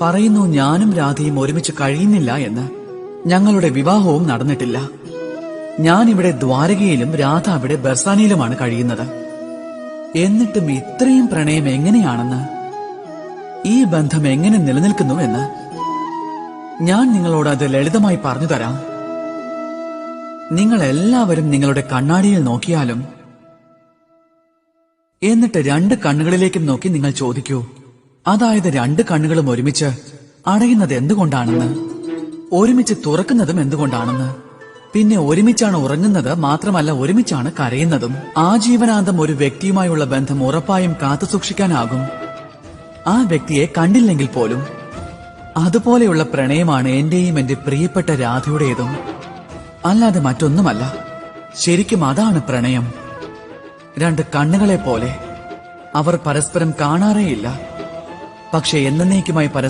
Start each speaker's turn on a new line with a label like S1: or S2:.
S1: പറയുന്നു ഞാനും രാധയും ഒരുമിച്ച് കഴിയുന്നില്ല എന്ന്. ഞങ്ങളുടെ വിവാഹവും നടന്നിട്ടില്ല. ഞാൻ ഇവിടെ ദ്വാരകയിലും രാധ അവിടെ ബർസാനയിലുമാണ് കഴിയുന്നത്. എന്നിട്ടും ഇത്രയും പ്രണയം എങ്ങനെയാണെന്ന്, ഈ ബന്ധം എങ്ങനെ നിലനിൽക്കുന്നു എന്ന് ഞാൻ നിങ്ങളോട് അത് ലളിതമായി പറഞ്ഞു തരാം. നിങ്ങൾ എല്ലാവരും നിങ്ങളുടെ കണ്ണാടിയിൽ നോക്കിയാലും എന്നിട്ട് രണ്ട് കണ്ണുകളിലേക്കും നോക്കി നിങ്ങൾ ചോദിക്കൂ, അതായത് രണ്ട് കണ്ണുകളും ഒരുമിച്ച് അടയുന്നത് എന്തുകൊണ്ടാണെന്ന്, ഒരുമിച്ച് തുറക്കുന്നതും എന്തുകൊണ്ടാണെന്ന്, പിന്നെ ഒരുമിച്ചാണ് ഉറങ്ങുന്നത്, മാത്രമല്ല ഒരുമിച്ചാണ് കരയുന്നതും. ആജീവനാന്തം ഒരു വ്യക്തിയുമായുള്ള ബന്ധം ഉറപ്പായും കാത്തുസൂക്ഷിക്കാനാകും, ആ വ്യക്തിയെ കണ്ടില്ലെങ്കിൽ പോലും. അതുപോലെയുള്ള പ്രണയമാണ് എന്റെയും എന്റെ പ്രിയപ്പെട്ട രാധയുടേതും, അല്ലാതെ മറ്റൊന്നുമല്ല. ശരിക്കും അതാണ് പ്രണയം. രണ്ട് കണ്ണുകളെ പോലെ അവർ പരസ്പരം കാണാറേയില്ല, പക്ഷെ എന്നേക്കുമായി